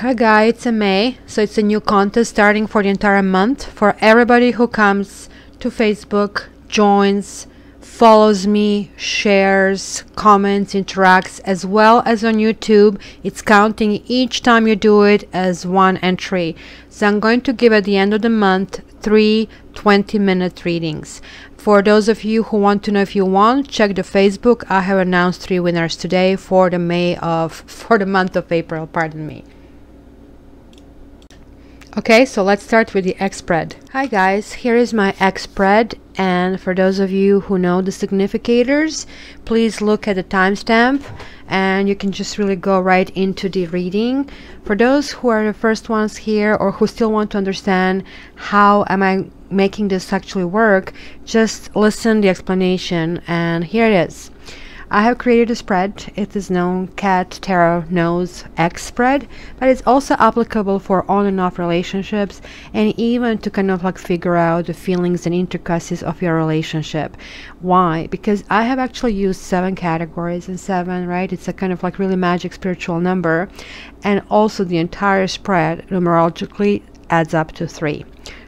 Hi guys, it's May. So it's a new contest starting for the entire month for everybody who comes to Facebook, joins, follows me, shares, comments, interacts, as well as on YouTube. It's counting each time you do it as one entry. So I'm going to give at the end of the month 3 20-minute readings. For those of you who want to know if you won, check the Facebook. I have announced 3 winners today for the month of April, pardon me. Okay, so let's start with the egg spread. Hi guys, here is my egg spread, and for those of you who know the significators, please look at the timestamp and you can just really go right into the reading. For those who are the first ones here or who still want to understand how am I making this actually work, just listen the explanation, and here it is. I have created a spread. It is known Cat Tarot Knows X spread, but it's also applicable for on and off relationships, and even to kind of like figure out the feelings and intricacies of your relationship. Why? Because I have actually used 7 categories, and 7, right? It's a kind of like really magic spiritual number, and also the entire spread numerologically adds up to 3.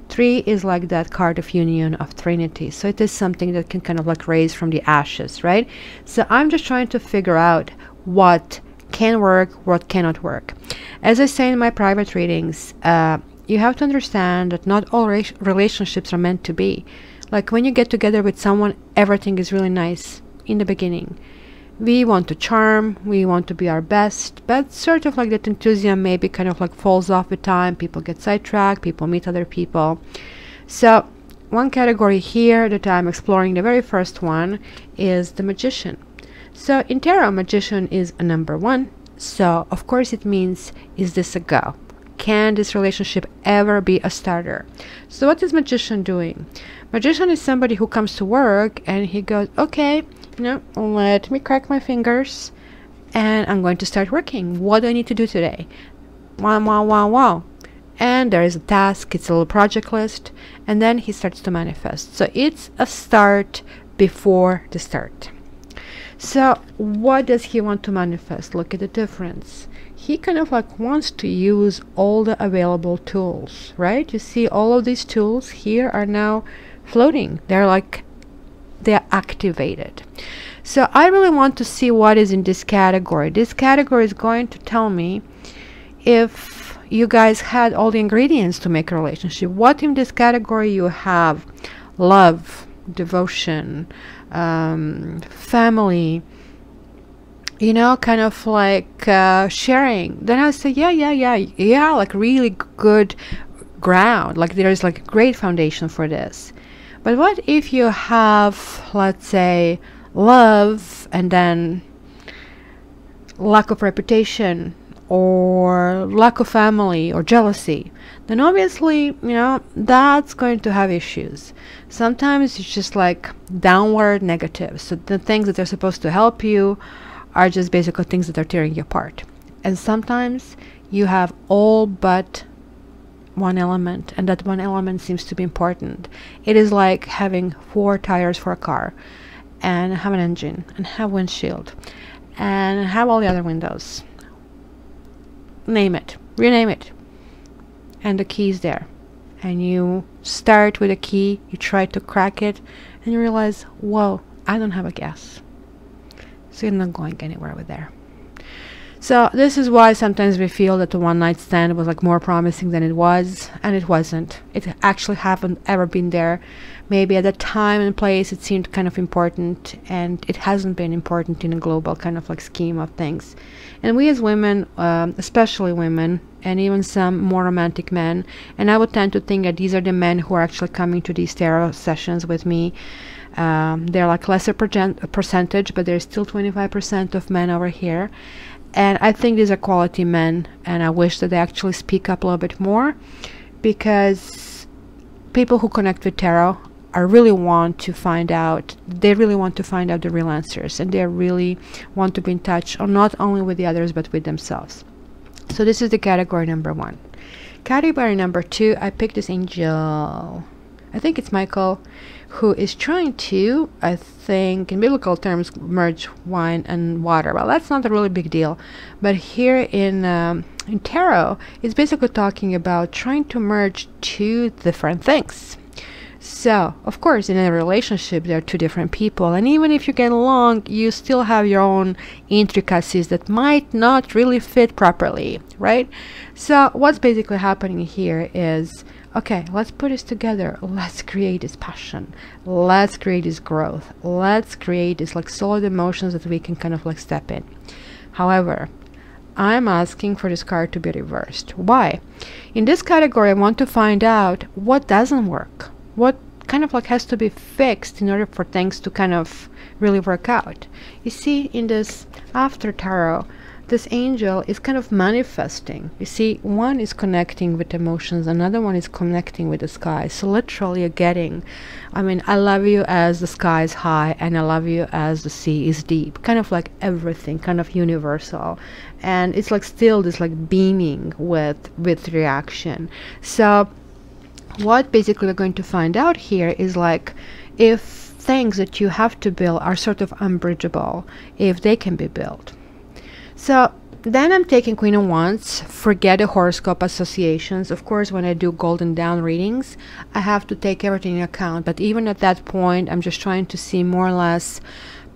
3 is like that card of union of Trinity, so it is something that can kind of like raise from the ashes, right? So I'm just trying to figure out what can work, what cannot work. As I say in my private readings, you have to understand that not all relationships are meant to be. Like when you get together with someone, everything is really nice in the beginning. We want to charm, we want to be our best, but sort of like that enthusiasm maybe kind of like falls off with time. People get sidetracked, people meet other people. So one category here that I'm exploring, the very first one, is the Magician. So in tarot, Magician is a number 1. So of course it means, is this a go? Can this relationship ever be a starter? So what is Magician doing? Magician is somebody who comes to work and he goes, okay, let me crack my fingers and I'm going to start working. What do I need to do today? Wow. And there is a task, it's a little project list, and then he starts to manifest. So it's a start before the start. So what does he want to manifest? Look at the difference. He kind of like wants to use all the available tools, right? You see all of these tools here are now floating. They're activated. So I really want to see what is in this category. This category is going to tell me if you guys had all the ingredients to make a relationship. What in this category you have? Love, devotion, family, kind of like sharing. Then I say, yeah, like really good ground. Like there is like a great foundation for this. But what if you have, let's say, love and then lack of reputation or lack of family or jealousy? Then obviously, that's going to have issues. Sometimes it's just like downward negative. So the things that are supposed to help you are just basically things that are tearing you apart. And sometimes you have all but one element, and that one element seems to be important. It is like having 4 tires for a car and have an engine and have windshield and have all the other windows. Name it, rename it, and the key is there. And you start with a key, you try to crack it, and you realize, whoa, I don't have a gas. So you're not going anywhere with there. So this is why sometimes we feel that the one night stand was like more promising than it was, and it wasn't. It actually haven't ever been there. Maybe at the time and place it seemed kind of important, and it hasn't been important in a global kind of like scheme of things. And we as women, especially women, and even some more romantic men, and I would tend to think that these are the men who are actually coming to these tarot sessions with me. They're like lesser percentage, but there's still 25% of men over here. And I think these are quality men, and I wish that they actually speak up a little bit more, because people who connect with tarot really want to find out the real answers, and they really want to be in touch, or not only with the others but with themselves. So this is the category number 1. Category number 2, I picked this angel. I think it's Michael, who is trying to, I think, in biblical terms, merge wine and water. Well, that's not a really big deal. But here in tarot, it's basically talking about trying to merge two different things. So, of course, in a relationship, there are two different people. And even if you get along, you still have your own intricacies that might not really fit properly, right? So, what's basically happening here is, okay, let's put this together. Let's create this passion. Let's create this growth. Let's create this like solid emotions that we can kind of like step in. However, I'm asking for this card to be reversed. Why? In this category, I want to find out what doesn't work. What kind of like has to be fixed in order for things to kind of really work out. You see, in this after tarot, this angel is kind of manifesting. You see, one is connecting with emotions, another one is connecting with the sky. So literally you're getting, I mean, I love you as the sky is high and I love you as the sea is deep. Kind of like everything, kind of universal. And it's like still this like beaming with reaction. So what basically we're going to find out here is like if things that you have to build are sort of unbridgeable, if they can be built. So then I'm taking Queen of Wands, forget the horoscope associations. Of course, when I do Golden Dawn readings, I have to take everything in account. But even at that point, I'm just trying to see more or less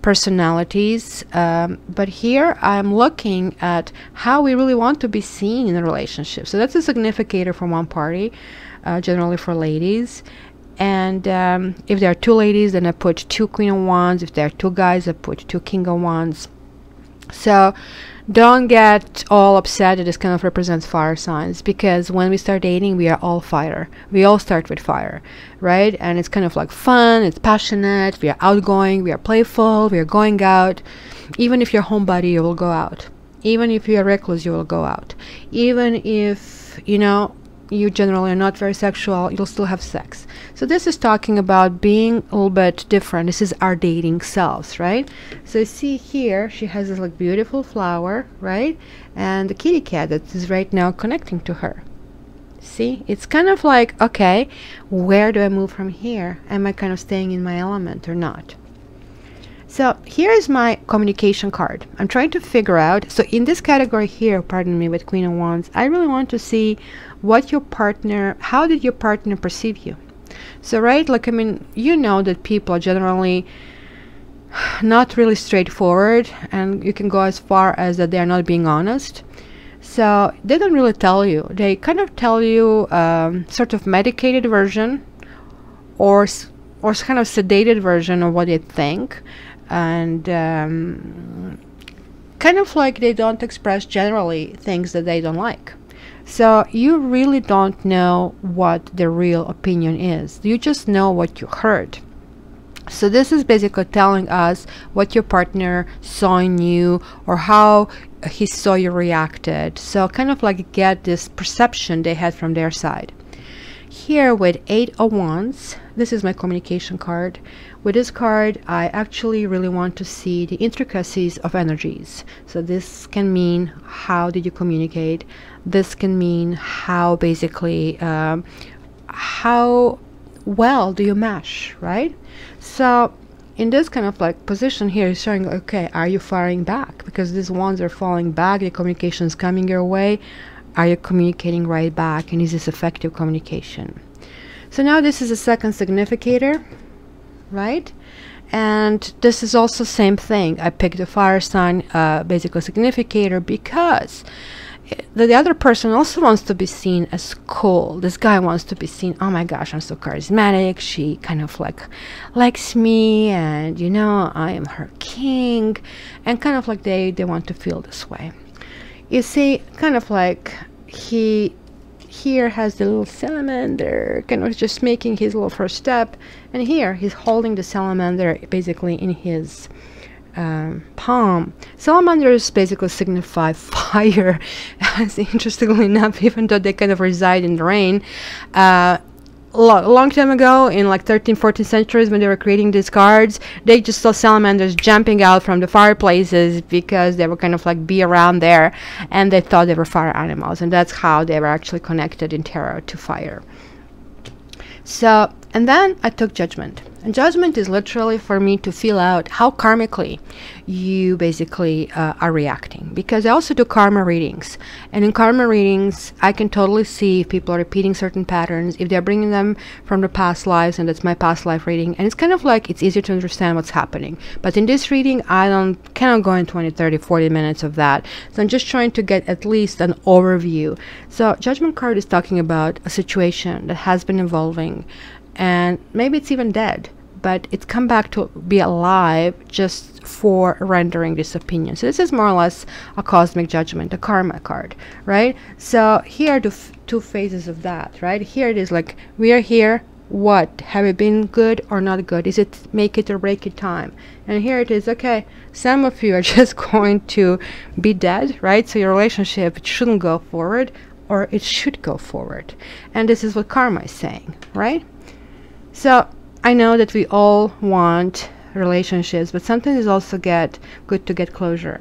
personalities. But here I'm looking at how we really want to be seen in a relationship. So that's a significator for one party, generally for ladies. And if there are two ladies, then I put two Queen of Wands. If there are two guys, I put two King of Wands. So don't get all upset that this kind of represents fire signs, because when we start dating, we are all fire. We all start with fire, right? And it's kind of like fun, it's passionate, we are outgoing, we are playful, we are going out. Even if you're a homebody, you will go out. Even if you're a recluse, you will go out. Even if, you know, you generally are not very sexual, you'll still have sex. So this is talking about being a little bit different. This is our dating selves, right? So you see here, she has this like beautiful flower, right? And the kitty cat that is right now connecting to her. See, it's kind of like, okay, where do I move from here? Am I kind of staying in my element or not? So here is my communication card. I'm trying to figure out, so in this category here, pardon me, with Queen of Wands, I really want to see what your partner, how did your partner perceive you? So, right, like, I mean, you know that people are generally not really straightforward, and you can go as far as that they are not being honest. So they don't really tell you. They kind of tell you sort of medicated version or kind of sedated version of what they think. And kind of like they don't express generally things that they don't like. So you really don't know what the real opinion is. You just know what you heard. So this is basically telling us what your partner saw in you or how he saw you reacted. So kind of like get this perception they had from their side. Here with 8 of Wands, this is my communication card. With this card, I actually really want to see the intricacies of energies. So this can mean how did you communicate? This can mean how basically, how well do you mesh, right? So in this kind of like position here is showing, okay, are you firing back? Because these wands are falling back, the communication is coming your way. Are you communicating right back? And is this effective communication? So now this is a second significator, right? And this is also same thing. I picked the fire sign, basically significator, because the other person also wants to be seen as cool. This guy wants to be seen, oh my gosh, I'm so charismatic. She kind of like likes me, and you know, I am her king. And kind of like they want to feel this way. You see, kind of like he here has the little salamander, kind of just making his little first step, and here he's holding the salamander basically in his palm. Salamanders basically signify fire. Interestingly enough, even though they kind of reside in the rain, long time ago, in like 13th, 14th centuries, when they were creating these cards, they just saw salamanders jumping out from the fireplaces because they were kind of like be around there, and they thought they were fire animals, and that's how they were actually connected in tarot to fire. So And then I took judgment. And judgment is literally for me to feel out how karmically you basically are reacting. Because I also do karma readings. And in karma readings, I can totally see if people are repeating certain patterns, if they're bringing them from the past lives, and that's my past life reading. And it's kind of like it's easier to understand what's happening. But in this reading, I cannot go in 20, 30, 40 minutes of that. So I'm just trying to get at least an overview. So judgment card is talking about a situation that has been evolving. And maybe it's even dead, but it's come back to be alive just for rendering this opinion. So this is more or less a cosmic judgment, a karma card, right? So here are the two phases of that, right? Here it is like, we are here. What? Have it been good or not good? Is it make it or break it time? And here it is, okay, some of you are just going to be dead, right? So your relationship shouldn't go forward, or it should go forward. And this is what karma is saying, right? So I know that we all want relationships, but sometimes it's also good to get closure.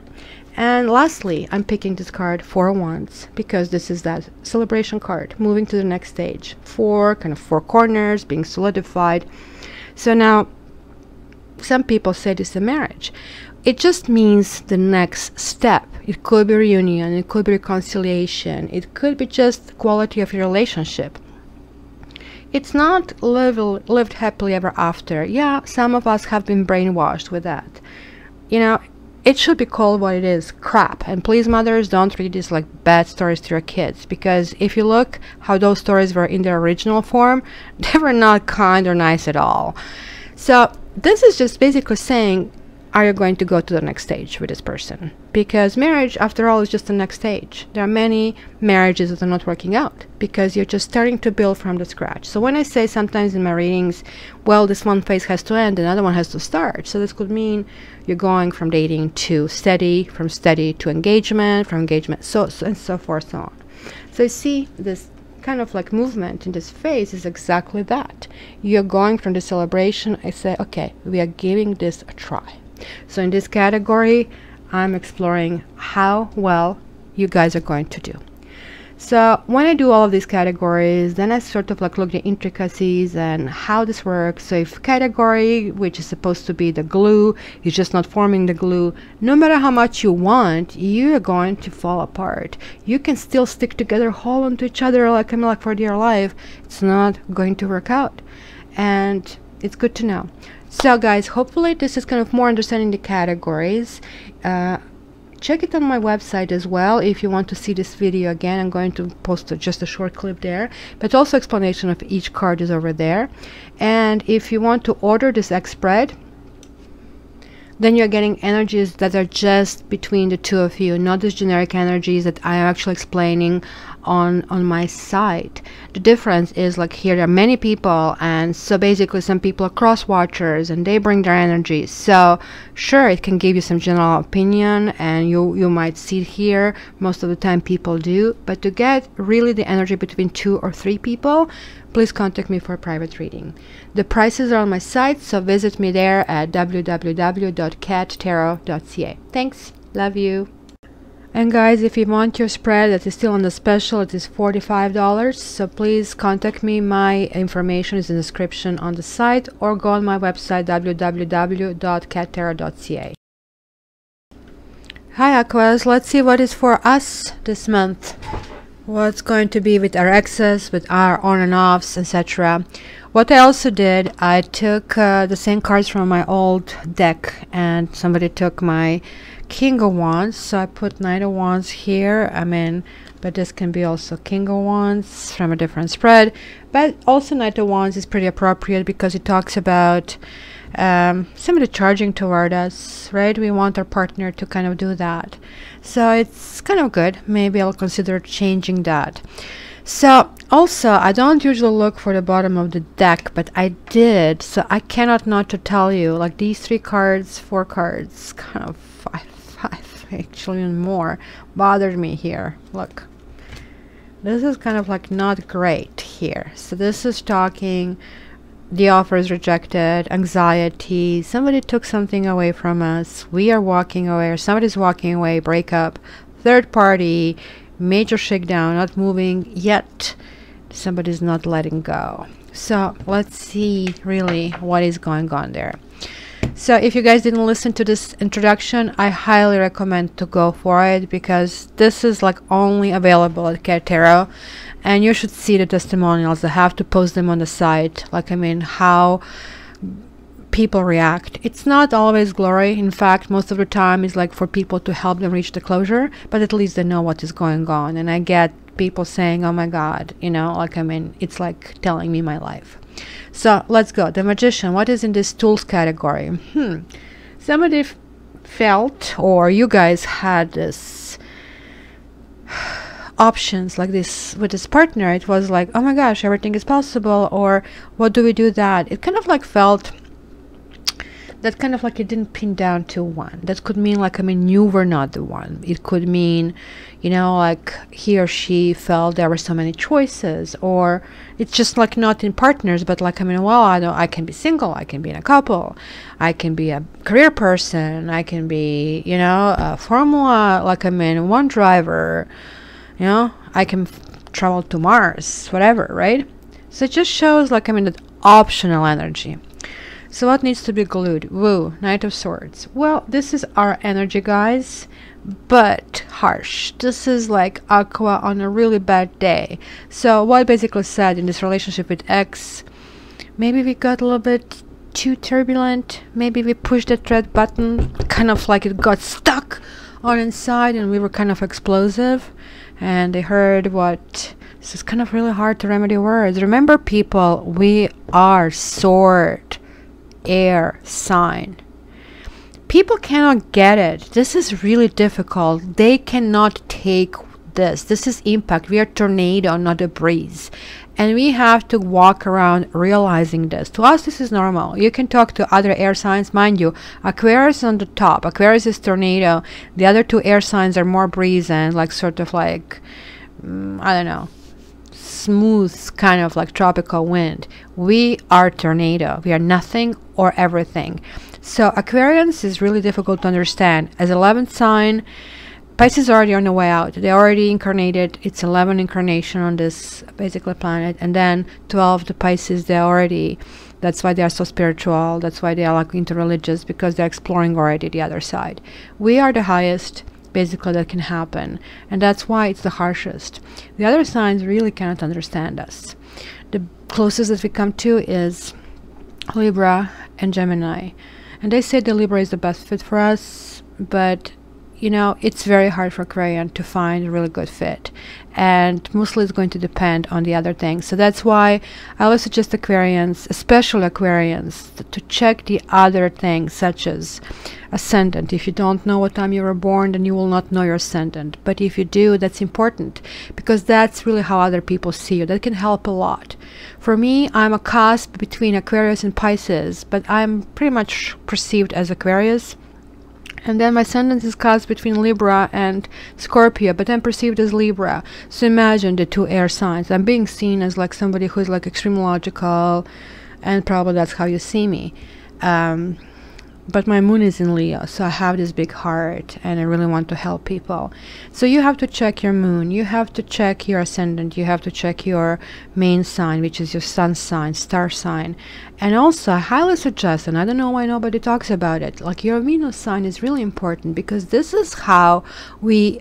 And lastly, I'm picking this card, Four of Wands, because this is that celebration card, moving to the next stage. Four corners being solidified. So now, some people say this is a marriage. It just means the next step. It could be reunion, it could be reconciliation, it could be just the quality of your relationship. It's not lived happily ever after. Yeah, some of us have been brainwashed with that. You know, it should be called what it is, crap. And please, mothers, don't read these like bad stories to your kids, because if you look how those stories were in their original form, they were not kind or nice at all. So this is just basically saying, are you going to go to the next stage with this person? Because marriage, after all, is just the next stage. There are many marriages that are not working out because you're just starting to build from the scratch. So when I say sometimes in my readings, well, this one phase has to end, another one has to start. So this could mean you're going from dating to steady, from steady to engagement, from engagement, so and so forth, so on. So you see this kind of like movement in this phase is exactly that. You're going from the celebration, I say, okay, we are giving this a try. So in this category, I'm exploring how well you guys are going to do. So when I do all of these categories, then I sort of like look at the intricacies and how this works. So if category, which is supposed to be the glue, is just not forming the glue, no matter how much you want, you're going to fall apart. You can still stick together, hold on to each other like for dear life. It's not going to work out. And it's good to know. So guys, hopefully this is kind of more understanding the categories. Check it on my website as well if you want to see this video again. I'm going to post just a short clip there, but also explanation of each card is over there. And if you want to order this X spread, then you're getting energies that are just between the two of you, not these generic energies that I am actually explaining on my site. The difference is like here there are many people, and so basically some people are cross watchers and they bring their energy. So sure, it can give you some general opinion and you might see it here. Most of the time people do, but to get really the energy between 2 or 3 people, please contact me for a private reading. The prices are on my site, so visit me there at www.cattarot.ca. Thanks, love you. And guys, if you want your spread that is still on the special, it is $45. So please contact me. My information is in the description on the site, or go on my website www.cattarot.ca. Hi Aquarius, let's see what is for us this month. What's going to be with our exes, with our on and offs, etc. What I also did, I took the same cards from my old deck, and somebody took my King of Wands, so I put Knight of Wands here. I mean, but this can be also King of Wands from a different spread, but also Knight of Wands is pretty appropriate because it talks about somebody charging toward us, right? We want our partner to kind of do that, so it's kind of good. Maybe I'll consider changing that. So also, I don't usually look for the bottom of the deck, but I did, so I cannot not to tell you, like these 3 cards, 4 cards, kind of 5 actually, and more bothered me here. Look, this is kind of like not great here. So this is talking, the offer is rejected, anxiety, somebody took something away from us, we are walking away, or somebody's walking away, breakup, third party, major shakedown, not moving yet, somebody's not letting go. So let's see really what is going on there. So if you guys didn't listen to this introduction, I highly recommend to go for it, because this is like only available at Care Tarot, and you should see the testimonials. I have to post them on the site, like, I mean, how people react. It's not always glory. In fact, most of the time it's like for people to help them reach the closure, but at least they know what is going on. And I get people saying, oh my god, you know, like, I mean, it's like telling me my life. So let's go. The Magician, what is in this tools category? Somebody felt, or you guys had this options like this with this partner. It was like, oh my gosh, everything is possible, or what do we do that? It kind of like felt that kind of like it didn't pin down to one. That could mean like, I mean, you were not the one. It could mean, you know, like he or she felt there were so many choices, or it's just like not in partners, but like, I mean, well, I know I can be single, I can be in a couple, I can be a career person, I can be, you know, a formula, like, I mean, one driver, you know, I can travel to Mars, whatever, right? So it just shows like, I mean, that optional energy. So what needs to be glued? Woo, Knight of Swords. Well, this is our energy, guys, but harsh. This is like Aqua on a really bad day. So what I basically said in this relationship with X, maybe we got a little bit too turbulent. Maybe we pushed that red button, kind of like it got stuck on inside, and we were kind of explosive. And they heard what... This is kind of really hard to remedy words. Remember, people, we are sword air sign. People cannot get it. This is really difficult. They cannot take this. This is impact. We are tornado, not a breeze. And we have to walk around realizing this. To us, this is normal. You can talk to other air signs. Mind you, Aquarius on the top. Aquarius is tornado. The other two air signs are more breeze and like sort of like, I don't know, smooth kind of like tropical wind. We are tornado. We are nothing or everything. So Aquarians is really difficult to understand. As 11th sign, Pisces already on the way out. They already incarnated. It's 11 incarnation on this basically planet. And then 12, the Pisces, they already, that's why they are so spiritual. That's why they are like into religious, because they're exploring already the other side. We are the highest basically that can happen, and that's why it's the harshest. The other signs really cannot understand us. The closest that we come to is Libra and Gemini, and they say the Libra is the best fit for us, but you know, it's very hard for Aquarian to find a really good fit, and mostly it's going to depend on the other things. So that's why I always suggest Aquarians, especially Aquarians, to check the other things, such as ascendant. If you don't know what time you were born, then you will not know your ascendant, but if you do, that's important, because that's really how other people see you. That can help a lot. For me, I'm a cusp between Aquarius and Pisces, but I'm pretty much perceived as Aquarius. And then my ascendant is cast between Libra and Scorpio, but I'm perceived as Libra. So imagine the two air signs. I'm being seen as like somebody who's like extremely logical, and probably that's how you see me. But my moon is in Leo, so I have this big heart and I really want to help people. So you have to check your moon, you have to check your ascendant, you have to check your main sign, which is your sun sign, star sign. And also I highly suggest, and I don't know why nobody talks about it, like your Venus sign is really important, because this is how we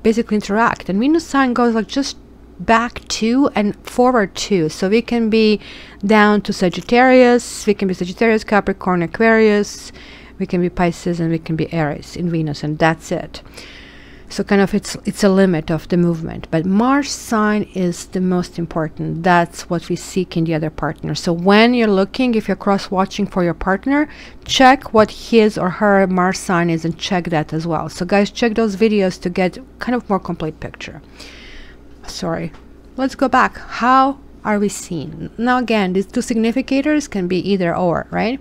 basically interact. And Venus sign goes like just back 2 and forward 2, so we can be down to Sagittarius, we can be Sagittarius, Capricorn, Aquarius, we can be Pisces, and we can be Aries in Venus, and that's it. So kind of it's a limit of the movement. But Mars sign is the most important. That's what we seek in the other partner. So when you're looking, if you're cross watching for your partner, check what his or her Mars sign is and check that as well. So guys, check those videos to get kind of more complete picture. Sorry, let's go back. How are we seen? Now again, these two significators can be either or, right?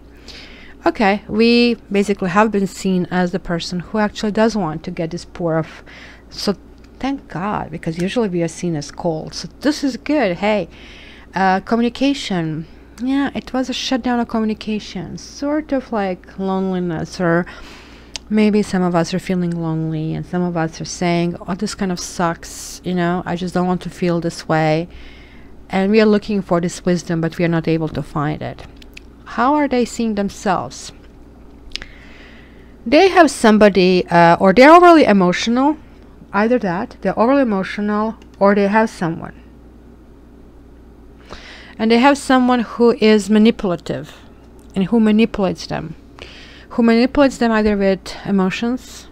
Okay, we basically have been seen as the person who actually does want to get this pour of, so thank God, because usually we are seen as cold, so this is good. Hey, communication, yeah, it was a shutdown of communication, sort of like loneliness, or maybe some of us are feeling lonely, and some of us are saying, oh, this kind of sucks, you know, I just don't want to feel this way. and we are looking for this wisdom, but we are not able to find it. How are they seeing themselves? They have somebody, or they're overly emotional. Either that, they're overly emotional, or they have someone. And they have someone who is manipulative and who manipulates them. Who manipulates them either with emotions,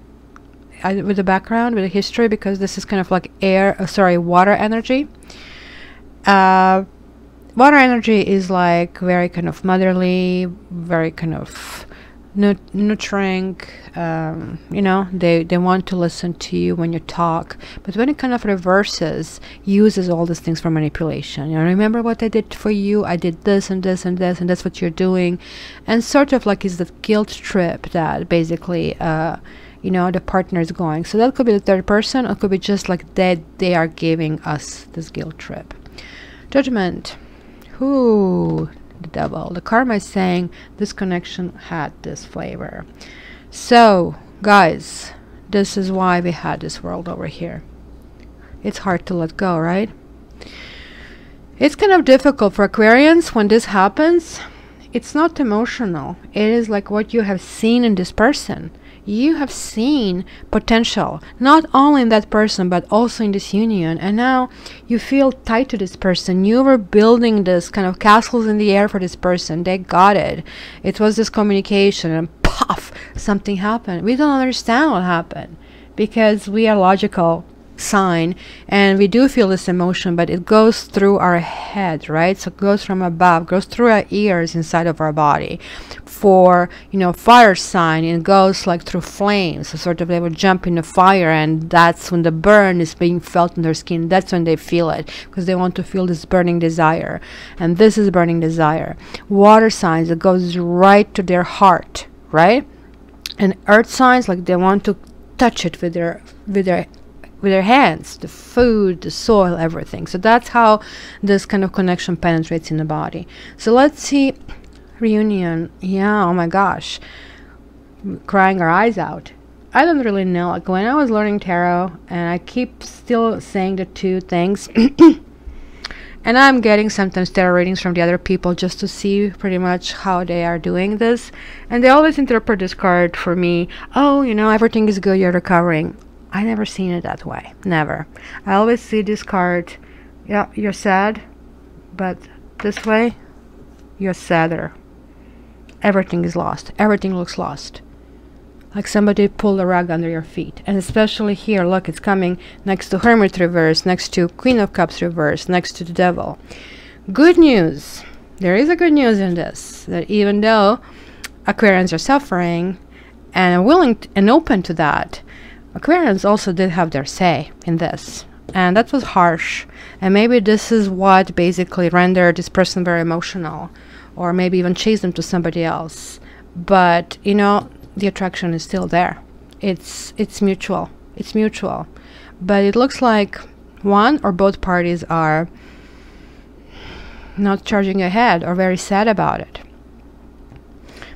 either with the background, with the history, because this is kind of like water energy. Water energy is like very kind of motherly, very kind of nurturing, you know, they want to listen to you when you talk, but when it kind of reverses, uses all these things for manipulation. You know, remember what I did for you? I did this and this and this, and that's what you're doing. And sort of like is the guilt trip that basically you know, the partner is going. So that could be the third person, or it could be just like they are giving us this guilt trip. Judgment. Who? The devil. The karma is saying this connection had this flavor. So guys, this is why we had this world over here. It's hard to let go, right? It's kind of difficult for Aquarians when this happens. It's not emotional. It is like what you have seen in this person. You have seen potential, not only in that person, but also in this union. And now you feel tied to this person. You were building this kind of castles in the air for this person. They got it. It was this communication, and poof, something happened. We don't understand what happened because we are logical sign, and we do feel this emotion, but it goes through our head, right? So it goes from above, goes through our ears inside of our body. For, you know, fire sign, it goes like through flames. So sort of they will jump in the fire, and that's when the burn is being felt in their skin. That's when they feel it, because they want to feel this burning desire, and this is burning desire. Water signs, it goes right to their heart, right? And earth signs, like they want to touch it with their hands, the food, the soil, everything. So that's how this kind of connection penetrates in the body. So let's see. Reunion. Yeah, oh my gosh, crying our eyes out. I don't really know, like when I was learning tarot, and I keep still saying the two things and I'm getting sometimes tarot readings from the other people just to see pretty much how they are doing this, and they always interpret this card for me, oh, you know, everything is good, you're recovering. I never seen it that way. Never. I always see this card, yeah, you're sad, but this way you're sadder. Everything is lost. Everything looks lost. Like somebody pulled a rug under your feet. And especially here, look, it's coming next to Hermit reverse, next to Queen of Cups reverse, next to the Devil. Good news. There is a good news in this, that even though Aquarians are suffering and are willing and open to that, Aquarians also did have their say in this. And that was harsh. And maybe this is what basically rendered this person very emotional, or maybe even chased them to somebody else. But, you know, the attraction is still there. It's mutual. It's mutual. But it looks like one or both parties are not charging ahead or very sad about it.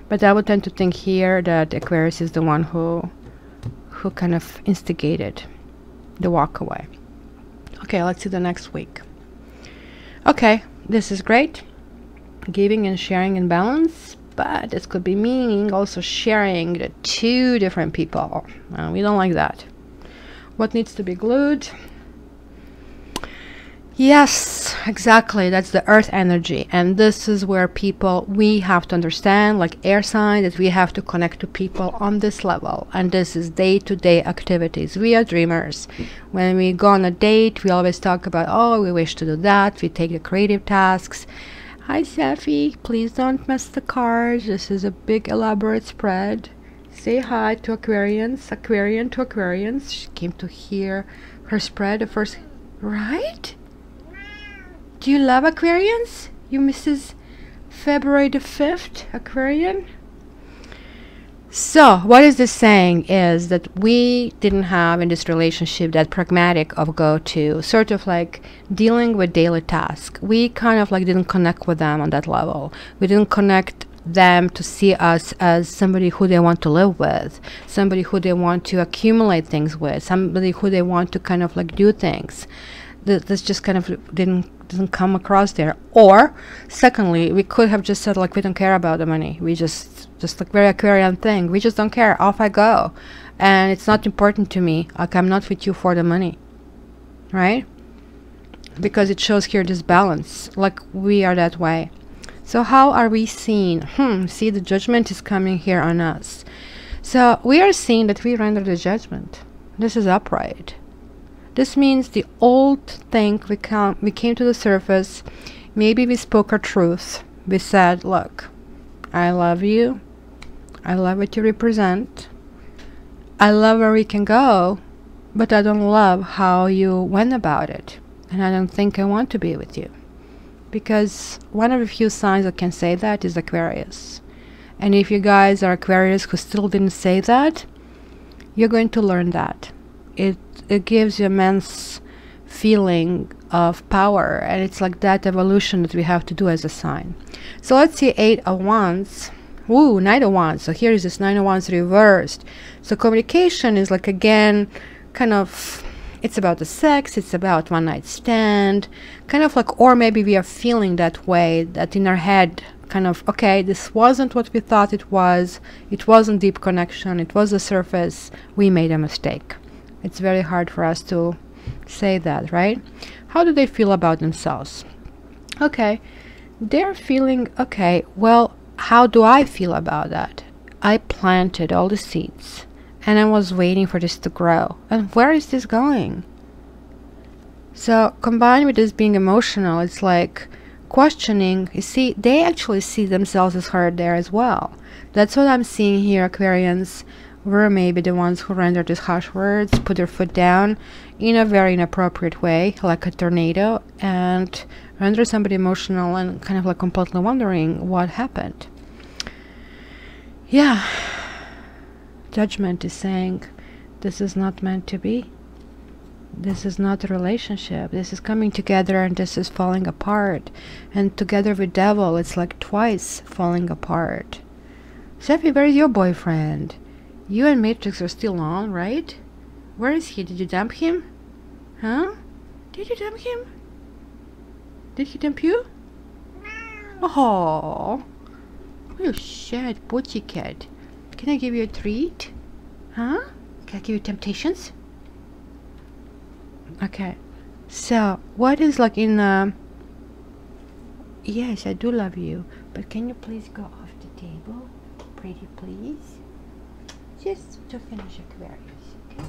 But I would tend to think here that Aquarius is the one who kind of instigated the walk away. Okay, let's see the next week. Okay, this is great. Giving and sharing in balance, but this could be meaning also sharing the two different people. We don't like that. What needs to be glued? Yes, exactly. That's the earth energy. And this is where people, we have to understand, like air sign, that we have to connect to people on this level. And this is day-to-day activities. We are dreamers. When we go on a date, we always talk about, oh, we wish to do that. We take the creative tasks. Hi, Safi. Please don't mess the cards. This is a big elaborate spread. Say hi to Aquarians. Aquarian to Aquarians. She came to hear her spread. The first, right? Do you love Aquarians? You Mrs. February the 5th Aquarian? So what is this saying is that we didn't have in this relationship that pragmatic of go-to, sort of like dealing with daily tasks. We kind of like didn't connect with them on that level. We didn't connect them to see us as somebody who they want to live with, somebody who they want to accumulate things with, somebody who they want to kind of like do things. this just kind of didn't come across there. Or secondly, we could have just said like, we don't care about the money, we just like very Aquarian thing, we just don't care, off I go, and it's not important to me, like I'm not with you for the money, right? Because it shows here this balance, like we are that way. So how are we seen? See, the judgment is coming here on us. So we are seeing that we render the judgment. This is upright. This means the old thing, we came to the surface. Maybe we spoke our truth. We said, look, I love you. I love what you represent. I love where we can go, but I don't love how you went about it. And I don't think I want to be with you. Because one of the few signs that can say that is Aquarius. And if you guys are Aquarius who still didn't say that, you're going to learn that. It gives you immense feeling of power, and it's like that evolution that we have to do as a sign. So let's see, 8 of Wands. Ooh, Knight of Wands. So here is this 9 of Wands reversed. So communication is like, again, kind of, it's about the sex, it's about one night stand, kind of like, or maybe we are feeling that way, that in our head, kind of, okay, this wasn't what we thought it wasn't deep connection, it was the surface, we made a mistake. It's very hard for us to say that, right? How do they feel about themselves? Okay, they're feeling, okay, well, how do I feel about that? I planted all the seeds and I was waiting for this to grow. And where is this going? So combined with this being emotional, it's like questioning. You see, they actually see themselves as hurt there as well. That's what I'm seeing here, Aquarians. Were maybe the ones who render these harsh words, put their foot down in a very inappropriate way, like a tornado, and render somebody emotional and kind of like completely wondering what happened. Yeah, judgment is saying this is not meant to be. This is not a relationship. This is coming together and this is falling apart. And together with devil, it's like twice falling apart. Steffi, where is your boyfriend? You and Matrix are still on, right? Where is he? Did you dump him? Huh? Did you dump him? Did he dump you? Oh, you sad butchy cat. Can I give you a treat? Huh? Can I give you temptations? Okay. So, what is like in yes, I do love you. But can you please go off the table? Pretty please? Just to finish Aquarius, okay?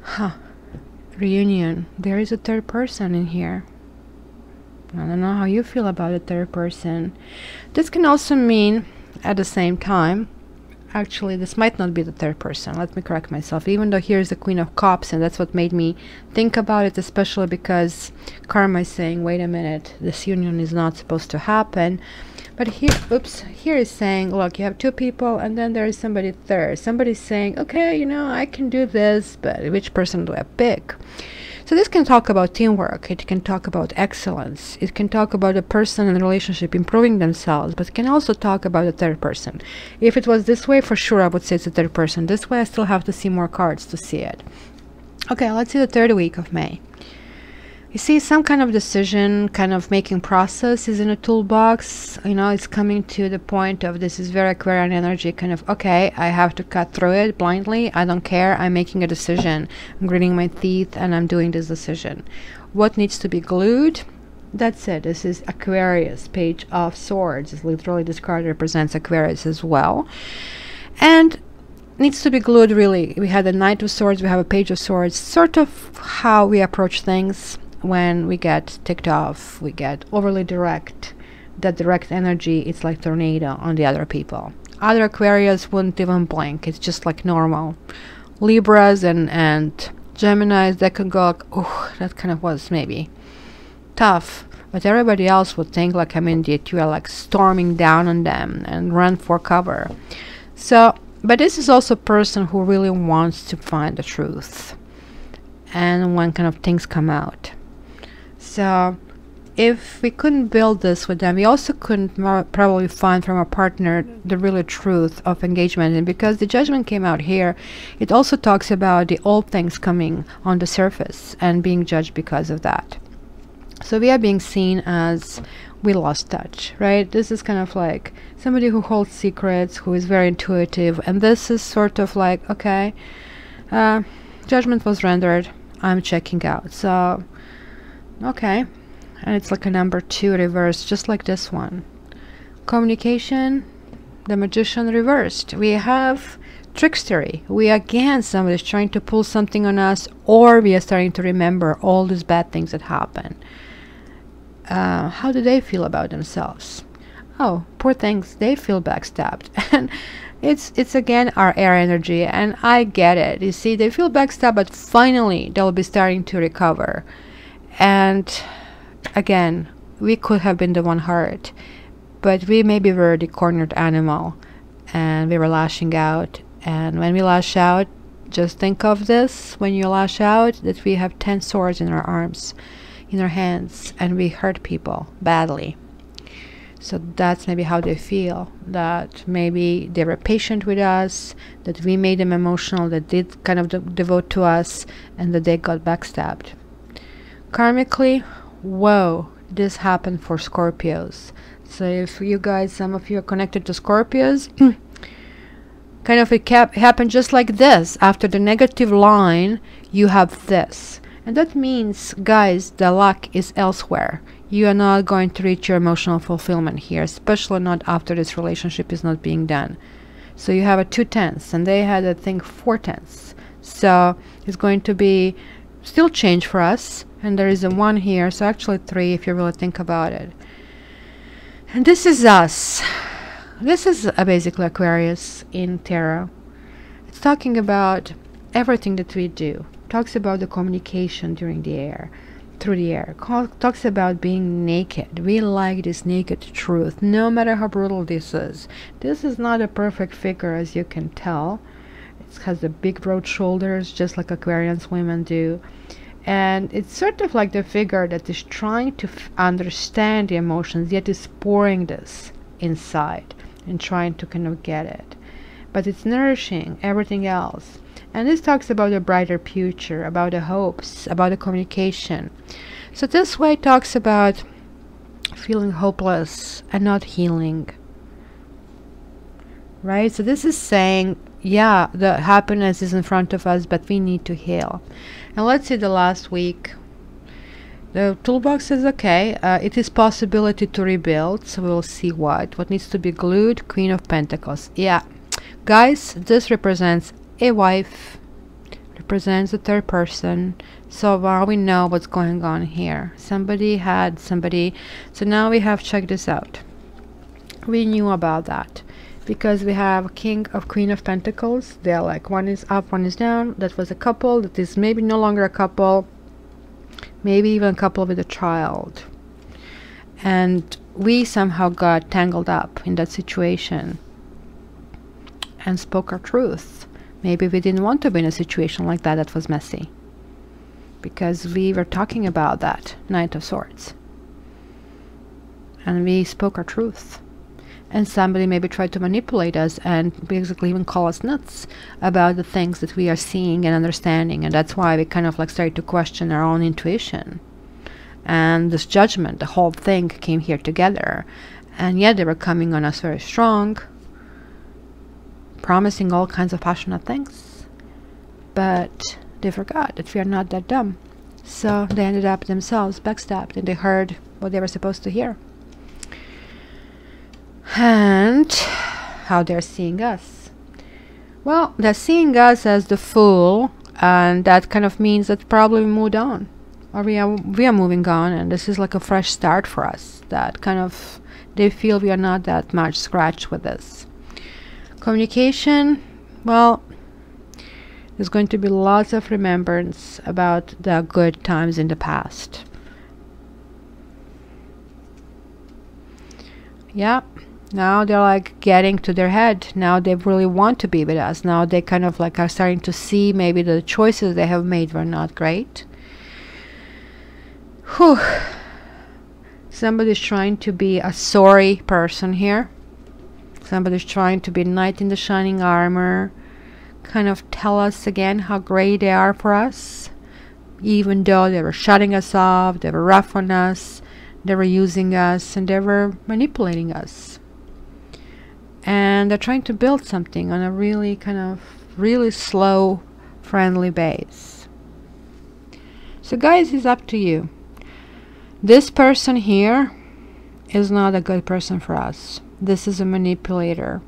Huh. Reunion. There is a third person in here. I don't know how you feel about a third person. This can also mean, at the same time, actually this might not be the third person. Let me correct myself. Even though here's the Queen of Cups, and that's what made me think about it, especially because karma is saying, wait a minute, this union is not supposed to happen. But here, oops, here is saying, look, you have two people and then there is somebody third. Somebody's saying, okay, you know, I can do this, but which person do I pick? So this can talk about teamwork. It can talk about excellence. It can talk about a person and a relationship improving themselves, but it can also talk about a third person. If it was this way, for sure, I would say it's a third person. This way, I still have to see more cards to see it. Okay, let's see the third week of May. You see, some kind of decision, kind of making process is in a toolbox. You know, it's coming to the point of this is very Aquarian energy, kind of, okay, I have to cut through it blindly. I don't care. I'm making a decision. I'm gritting my teeth and I'm doing this decision. What needs to be glued? That's it. This is Aquarius, Page of Swords. It's literally, this card represents Aquarius as well. And needs to be glued, really. We had a Knight of Swords, we have a Page of Swords, sort of how we approach things. When we get ticked off, we get overly direct. That direct energy, it's like tornado on the other people. Other Aquarius wouldn't even blink. It's just like normal. Libras and Geminis, that could go like, oh, that kind of was maybe tough. But everybody else would think like, I mean, that you are like storming down on them and run for cover. So, but this is also a person who really wants to find the truth. And when kind of things come out. So if we couldn't build this with them, we also couldn't probably find from our partner the real truth of engagement. And because the judgment came out here, it also talks about the old things coming on the surface and being judged because of that. So we are being seen as we lost touch, right? This is kind of like somebody who holds secrets, who is very intuitive, and this is sort of like, okay, judgment was rendered, I'm checking out. So okay, and it's like a number 2 reversed, just like this one. Communication, the Magician reversed. We have trickstery. We again, somebody's trying to pull something on us, or we are starting to remember all these bad things that happen. How do they feel about themselves? Oh, poor things, they feel backstabbed. And it's again our air energy, and I get it. You see, they feel backstabbed, but finally they'll be starting to recover. And again, we could have been the one hurt, but we maybe were the cornered animal, and we were lashing out. And when we lash out, just think of this, when you lash out, that we have 10 swords in our arms, in our hands, and we hurt people badly. So that's maybe how they feel, that maybe they were patient with us, that we made them emotional, that they kind of devote to us, and that they got backstabbed. Karmically, whoa, this happened for Scorpios. So if you guys, some of you are connected to Scorpios, kind of it happened just like this. After the negative line, you have this. And that means, guys, the luck is elsewhere. You are not going to reach your emotional fulfillment here, especially not after this relationship is not being done. So you have a 2 tenths, and they had, I think, 4 tenths. So it's going to be still change for us. And there is a 1 here, so actually 3 if you really think about it. And this is us. This is basically Aquarius in tarot. It's talking about everything that we do. Talks about the communication during the air, through the air. Talks about being naked. We like this naked truth, no matter how brutal this is. This is not a perfect figure, as you can tell. It has the big broad shoulders, just like Aquarians women do. And it's sort of like the figure that is trying to understand the emotions, yet is pouring this inside and trying to kind of get it. But it's nourishing everything else. And this talks about a brighter future, about the hopes, about the communication. So this way talks about feeling hopeless and not healing. Right? So this is saying, yeah, the happiness is in front of us, but we need to heal. And let's see the last week. The toolbox is okay. It is possibility to rebuild. So we'll see what needs to be glued. Queen of Pentacles. Yeah. Guys, this represents a wife, represents the third person. So now we know what's going on here. Somebody had somebody. So now we have checked this out. We knew about that because we have King of Queen of Pentacles. They're like, one is up, one is down. That was a couple. That is maybe no longer a couple. Maybe even a couple with a child. And we somehow got tangled up in that situation and spoke our truth. Maybe we didn't want to be in a situation like that that was messy, because we were talking about that Knight of Swords, and we spoke our truth. And somebody maybe tried to manipulate us and basically even call us nuts about the things that we are seeing and understanding. And that's why we kind of like started to question our own intuition. And this judgment, the whole thing came here together. And yet they were coming on us very strong, promising all kinds of passionate things. But they forgot that we are not that dumb. So they ended up themselves backstabbed, and they heard what they were supposed to hear. And how they're seeing us. Well, they're seeing us as the fool, and that kind of means that probably we moved on, or we are moving on, and this is like a fresh start for us. That kind of, they feel we are not that much scratched with this. Communication, well, there's going to be lots of remembrance about the good times in the past. Yeah. Now they're like getting to their head. Now they really want to be with us. Now they kind of like are starting to see maybe the choices they have made were not great. Whew. Somebody's trying to be a sorry person here. Somebody's trying to be knight in the shining armor. Kind of tell us again how great they are for us. Even though they were shutting us off, they were rough on us, they were using us, and they were manipulating us. And they're trying to build something on a really really slow, friendly base. So guys, it's up to you. This person here is not a good person for us. This is a manipulator.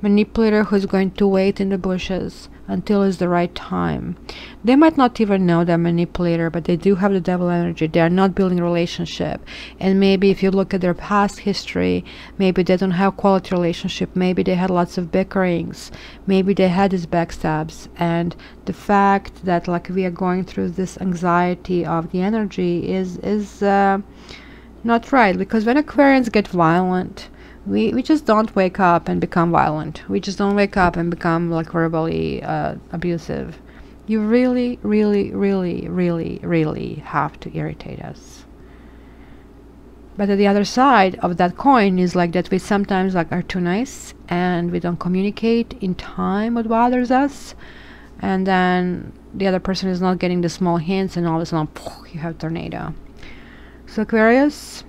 Manipulator who's going to wait in the bushes until it's the right time. They might not even know they're a manipulator, but they do have the devil energy. They are not building a relationship. And maybe if you look at their past history, maybe they don't have quality relationship. Maybe they had lots of bickerings. Maybe they had these backstabs. And the fact that like we are going through this anxiety of the energy is not right. Because when Aquarians get violent, we just don't wake up and become violent. We just don't wake up and become like verbally abusive. You really, really, really, really, really have to irritate us. But at the other side of that coin is like that we sometimes like are too nice and we don't communicate in time what bothers us, and then the other person is not getting the small hints, and all of a sudden you have tornado. So Aquarius,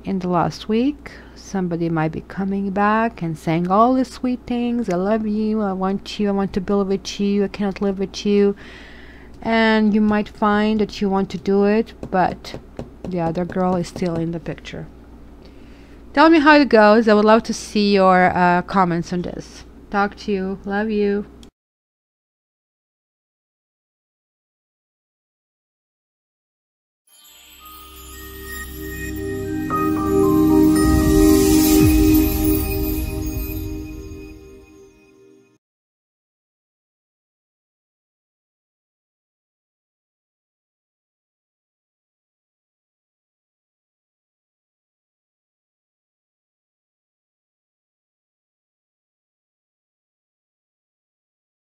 in the last week, somebody might be coming back and saying all the sweet things. I love you, I want you, I want to build with you, I cannot live with you. And you might find that you want to do it, but the other girl is still in the picture. Tell me how it goes. I would love to see your comments on this. Talk to you. Love you.